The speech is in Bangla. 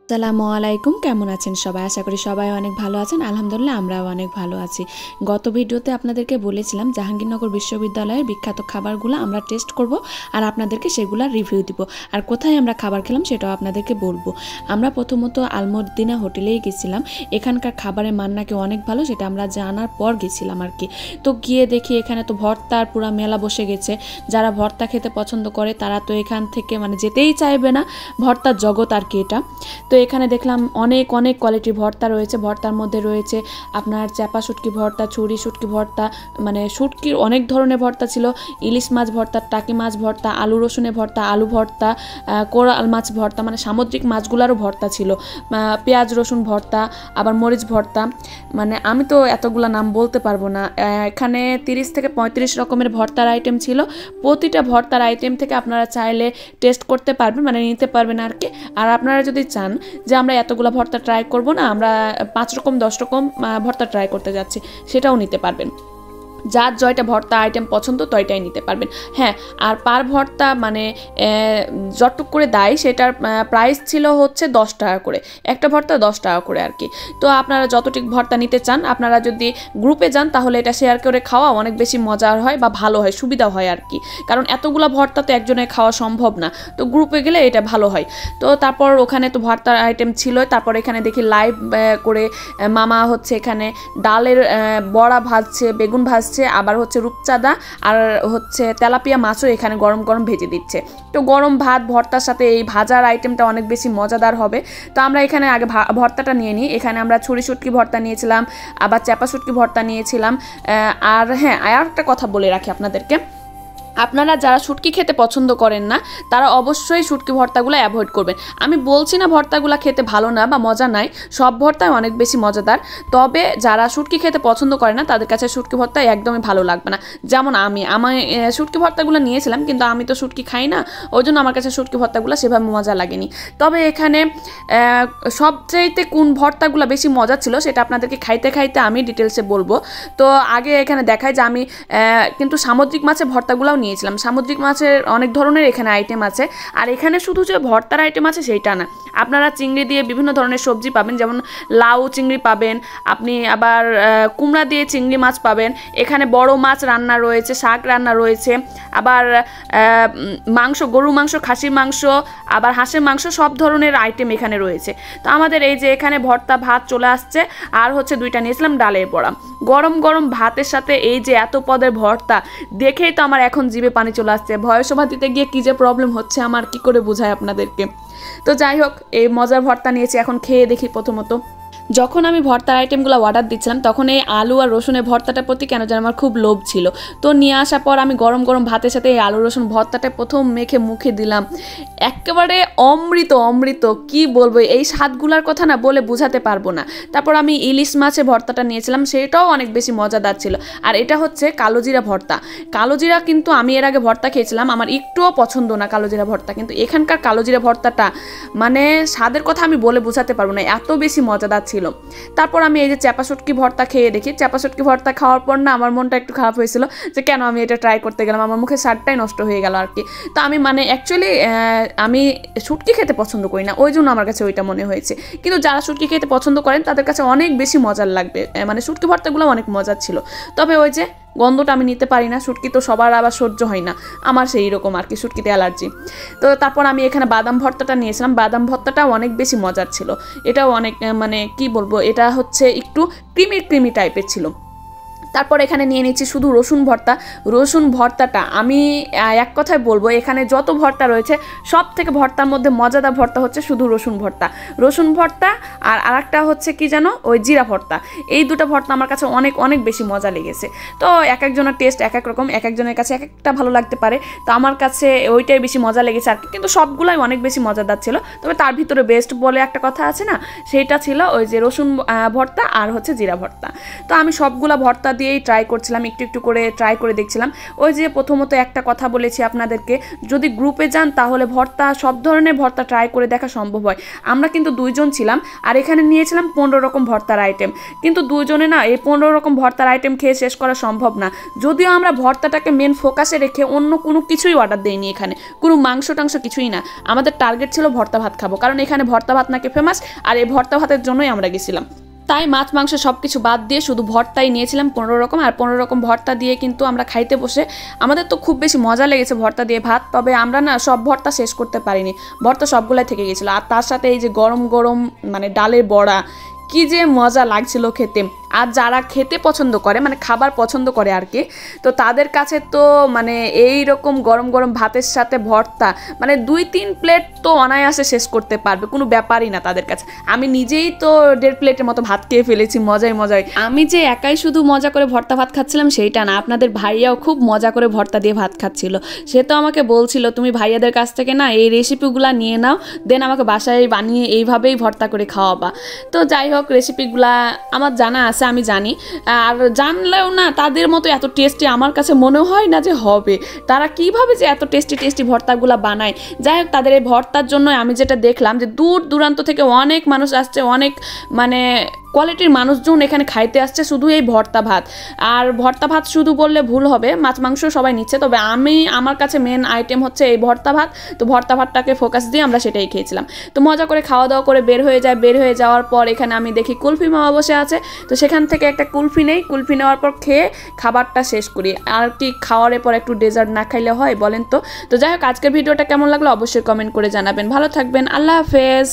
আসসালামু আলাইকুম, কেমন আছেন সবাই? আশা করি সবাই অনেক ভালো আছেন। আলহামদুলিল্লাহ আমরাও অনেক ভালো আছি। গত ভিডিওতে আপনাদেরকে বলেছিলাম জাহাঙ্গীরনগর বিশ্ববিদ্যালয়ের বিখ্যাত খাবারগুলো আমরা টেস্ট করব আর আপনাদেরকে সেগুলোর রিভিউ দিব। আর কোথায় আমরা খাবার খেলাম সেটাও আপনাদেরকে বলবো। আমরা প্রথমত আলমদিনা হোটেলেই গেছিলাম। এখানকার খাবারের মান নাকি অনেক ভালো, সেটা আমরা জানার পর গেছিলাম আর কি। তো গিয়ে দেখি এখানে তো ভর্তার পুরো মেলা বসে গেছে। যারা ভর্তা খেতে পছন্দ করে তারা তো এখান থেকে যেতেই চাইবে না। ভর্তার জগৎ আর কি এটা। তো এখানে দেখলাম অনেক অনেক কোয়ালিটির ভর্তা রয়েছে। ভর্তার মধ্যে রয়েছে আপনার চাপা শুটকি ভর্তা, ছুরি শুটকি ভর্তা, শুটকির অনেক ধরনের ভর্তা ছিল। ইলিশ মাছ ভর্তা, টাকি মাছ ভর্তা, আলু রসুনের ভর্তা, আলু ভর্তা, কোরাল মাছ ভর্তা, সামুদ্রিক মাছগুলোরও ভর্তা ছিল। পেঁয়াজ রসুন ভর্তা, আবার মরিচ ভর্তা। আমি তো এতগুলো নাম বলতে পারবো না। এখানে 30 থেকে 35 রকমের ভর্তার আইটেম ছিল। প্রতিটা ভর্তার আইটেম থেকে আপনারা চাইলে টেস্ট করতে পারবেন, নিতে পারবেন আর কি। আর আপনারা যদি চান যে আমরা এতগুলো ভর্তা ট্রাই করব না, আমরা 5 রকম 10 রকম ভর্তা ট্রাই করতে যাচ্ছি, সেটাও নিতে পারবেন। যার জয়টা ভর্তা আইটেম পছন্দ তয়টাই নিতে পারবেন। হ্যাঁ, আর পার ভর্তা যতটুক করে দেয় সেটার প্রাইস ছিল হচ্ছে 10 টাকা করে, একটা ভর্তা 10 টাকা করে আর কি। তো আপনারা যতটুকু ভর্তা নিতে চান, আপনারা যদি গ্রুপে যান তাহলে এটা শেয়ার করে খাওয়া অনেক বেশি মজার হয় বা ভালো হয়, সুবিধা হয় আর কি। কারণ এতগুলো ভর্তা তো একজনের খাওয়া সম্ভব না, তো গ্রুপে গেলে এটা ভালো হয়। তো তারপর ওখানে তো ভর্তার আইটেম ছিল। তারপর এখানে দেখি লাইভ করে মামা হচ্ছে এখানে ডালের বড়া ভাজছে, বেগুন ভাজছে, আবার হচ্ছে রূপচাঁদা আর হচ্ছে তেলাপিয়া মাছও এখানে গরম গরম ভেজে দিচ্ছে। তো গরম ভাত ভর্তার সাথে এই ভাজার আইটেমটা অনেক বেশি মজাদার হবে। তো আমরা এখানে আগে ভর্তাটা নিয়ে নিই। এখানে আমরা ছুরি শুটকি ভর্তা নিয়েছিলাম, আবার চাপা শুটকি ভর্তা নিয়েছিলাম। আর হ্যাঁ, আর একটা কথা বলে রাখি আপনাদেরকে, আপনারা যারা শুটকি খেতে পছন্দ করেন না তারা অবশ্যই শুটকি ভর্তাগুলো অ্যাভয়েড করবেন। আমি বলছি না ভর্তাগুলো খেতে ভালো না বা মজা নাই, সব ভর্তাই অনেক বেশি মজাদার। তবে যারা শুটকি খেতে পছন্দ করে না তাদের কাছে শুটকি ভর্তা একদমই ভালো লাগবে না। যেমন আমি শুটকি ভর্তাগুলো নিয়েছিলাম, কিন্তু আমি তো শুটকি খাই না, ওই জন্য আমার কাছে শুটকি ভর্তাগুলো সেভাবে মজা লাগেনি। তবে এখানে সবচাইতে কোন ভর্তাগুলো বেশি মজা ছিল সেটা আপনাদেরকে খাইতে খাইতে আমি ডিটেলসে বলবো। তো আগে এখানে দেখায় যে আমি কিন্তু সামুদ্রিক মাছের ভর্তাগুলোও নিয়েছিলাম। সামুদ্রিক মাছের অনেক ধরনের এখানে আইটেম আছে। আর এখানে শুধু যে ভর্তার আইটেম আছে সেইটা না, আপনারা চিংড়ি দিয়ে বিভিন্ন ধরনের সবজি পাবেন, যেমন লাউ চিংড়ি পাবেন, আপনি আবার কুমড়া দিয়ে চিংড়ি মাছ পাবেন। এখানে বড় মাছ রান্না রয়েছে, শাক রান্না রয়েছে, আবার মাংস, গরু মাংস, খাসির মাংস, আবার হাঁসের মাংস, সব ধরনের আইটেম এখানে রয়েছে। তো আমাদের এই যে এখানে ভর্তা ভাত চলে আসছে, আর হচ্ছে 2টা নিয়েছিলাম ডালের বড়া। গরম গরম ভাতের সাথে এই যে এত পদের ভর্তা দেখেই তো আমার এখন জিভে পানি চলে আসছে। ভয়সভা দিতে গিয়ে কী যে প্রবলেম হচ্ছে আমার, কি করে বোঝায় আপনাদেরকে। তো যাই হোক, এই মজার ভর্তা নিয়েছি, এখন খেয়ে দেখি। প্রথমত যখন আমি ভর্তার আইটেমগুলো অর্ডার দিচ্ছিলাম তখন এই আলু আর রসুনের ভর্তাটার প্রতি কেন যেন আমার খুব লোভ ছিল। তো নিয়ে আসার পর আমি গরম গরম ভাতের সাথে এই আলু রসুন ভর্তাটা প্রথম মেখে মুখে দিলাম, একেবারে অমৃত অমৃত, কি বলবো, এই স্বাদগুলার কথা না বলে বোঝাতে পারবো না। তারপর আমি ইলিশ মাছের ভর্তাটা নিয়েছিলাম, সেটাও অনেক বেশি মজাদার ছিল। আর এটা হচ্ছে কালোজিরা ভর্তা। কালোজিরা কিন্তু আমি এর আগে ভর্তা খেয়েছিলাম, আমার একটুও পছন্দ না কালোজিরা ভর্তা, কিন্তু এখানকার কালোজিরা ভর্তাটা স্বাদের কথা আমি বলে বোঝাতে পারবো না, এত বেশি মজাদার ছিল। তারপর আমি এই যে চাপা শুটকি ভর্তা খেয়ে দেখি। চাপা শুটকি ভর্তা খাওয়ার পর না আমার মনটা একটু খারাপ হয়েছিল যে কেন আমি এটা ট্রাই করতে গেলাম, আমার মুখে স্বাদটাই নষ্ট হয়ে গেল আর কি। তো আমি অ্যাকচুয়ালি আমি শুটকি খেতে পছন্দ করি না, ওই জন্য আমার কাছে ওইটা মনে হয়েছে। কিন্তু যারা শুটকি খেতে পছন্দ করেন তাদের কাছে অনেক বেশি মজার লাগবে, শুটকি ভর্তাগুলো অনেক মজার ছিল। তবে ওই যে গন্ধটা আমি নিতে পারি না, শুটকি তো সবার আবার সহ্য হয় না, আমার সেই রকম আর কি, শুটকিতে অ্যালার্জি। তো তারপর আমি এখানে বাদাম ভর্তাটা নিয়েছিলাম। বাদাম ভর্তাটাও অনেক বেশি মজার ছিল। এটাও অনেক কি বলবো, এটা হচ্ছে একটু ক্রিমি ক্রিমি টাইপের ছিল। তারপর এখানে নিয়ে নিচ্ছি শুধু রসুন ভর্তা। রসুন ভর্তাটা আমি এক কথায় বলবো, এখানে যত ভর্তা রয়েছে সব থেকে ভর্তার মধ্যে মজাদার ভর্তা হচ্ছে শুধু রসুন ভর্তা। রসুন ভর্তা আর আরেকটা হচ্ছে কি যেন, ওই জিরা ভর্তা। এই দুটো ভর্তা আমার কাছে অনেক অনেক বেশি মজা লেগেছে। তো এক একজনের টেস্ট এক এক রকম, এক একজনের কাছে এক একটা ভালো লাগতে পারে। তো আমার কাছে ওইটাই বেশি মজা লেগেছে আর কি, কিন্তু সবগুলাই অনেক বেশি মজাদার ছিল। তবে তার ভিতরে বেস্ট বলে একটা কথা আছে না, সেইটা ছিল ওই যে রসুন ভর্তা আর হচ্ছে জিরা ভর্তা। তো আমি সবগুলা ভর্তা দিয়ে দিয়েই ট্রাই করছিলাম, একটু একটু করে ট্রাই করে দেখছিলাম। ওই যে প্রথমত একটা কথা বলেছি আপনাদেরকে, যদি গ্রুপে যান তাহলে ভর্তা, সব ধরনের ভর্তা ট্রাই করে দেখা সম্ভব হয়। আমরা কিন্তু 2 জন ছিলাম, আর এখানে নিয়েছিলাম 15 রকম ভর্তার আইটেম, কিন্তু 2 জনে না এই 15 রকম ভর্তার আইটেম খেয়ে শেষ করা সম্ভব না। যদিও আমরা ভর্তাটাকে মেন ফোকাসে রেখে অন্য কোনো কিছুই অর্ডার দেইনি, এখানে কোনো মাংস টাংস কিছুই না, আমাদের টার্গেট ছিল ভর্তা ভাত খাবো, কারণ এখানে ভর্তা ভাত নাকি ফেমাস, আর এই ভর্তা ভাতের জন্যই আমরা গেছিলাম। তাই মাছ মাংস সব কিছু বাদ দিয়ে শুধু ভর্তাই নিয়েছিলাম 15 রকম, আর 15 রকম ভর্তা দিয়ে কিন্তু আমরা খাইতে বসে আমাদের তো খুব বেশি মজা লেগেছে ভর্তা দিয়ে ভাত। তবে আমরা না সব ভর্তা শেষ করতে পারিনি, ভর্তা সবগুলাই থেকে গেছিলো। আর তার সাথে এই যে গরম গরম মানে ডালের বড়া, কি যে মজা লাগছিল খেতে। আর যারা খেতে পছন্দ করে, মানে খাবার পছন্দ করে আর কি, তো তাদের কাছে তো মানে এই রকম গরম গরম ভাতের সাথে ভর্তা মানে 2-3 প্লেট তো অনায়াসে শেষ করতে পারবে, কোনো ব্যাপারই না তাদের কাছে। আমি নিজেই তো 1.5 প্লেটের মতো ভাত খেয়ে ফেলেছি মজায় মজায়। আমি যে একাই শুধু মজা করে ভর্তা ভাত খাচ্ছিলাম সেইটা না, আপনাদের ভাইয়াও খুব মজা করে ভর্তা দিয়ে ভাত খাচ্ছিল। সে তো আমাকে বলছিল তুমি ভাইয়াদের কাছ থেকে না এই রেসিপিগুলো নিয়ে নাও, দেন আমাকে বাসায় বানিয়ে এইভাবেই ভর্তা করে খাওয়াবা। তো যাই হোক, রেসিপিগুলা আমার জানা আছে, আমি জানি, আর জানলেও না তাদের মতো এত টেস্টি আমার কাছে মনে হয় না যে হবে। তারা কিভাবে যে এত টেস্টি টেস্টি ভর্তাগুলা বানায়। যাই হোক, তাদের এই ভর্তার জন্য আমি যেটা দেখলাম যে দূর দূরান্ত থেকে অনেক মানুষ আসছে, অনেক মানে কোয়ালিটির মানুষজন এখানে খাইতে আসছে শুধু এই ভর্তা ভাত। আর ভর্তা ভাত শুধু বললে ভুল হবে, মাছ মাংস সবাই নিচ্ছে, তবে আমার কাছে মেন আইটেম হচ্ছে এই ভর্তা ভাত। তো ভর্তা ভাতটাকে ফোকাস দিয়ে আমরা সেটাই খেয়েছিলাম। তো মজা করে খাওয়া দাওয়া করে বের হয়ে যাওয়ার পর এখানে আমি দেখি কুলফি মামা বসে আছে, তো সেখান থেকে একটা কুলফি নেই, কুলফি নেওয়ার পর খেয়ে খাবারটা শেষ করি। আর কি খাওয়ার পর একটু ডেজার্ট না খাইলে হয় বলেন তো? তো যাই হোক, আজকের ভিডিওটা কেমন লাগলো অবশ্যই কমেন্ট করে জানাবেন। ভালো থাকবেন, আল্লাহ হাফেজ।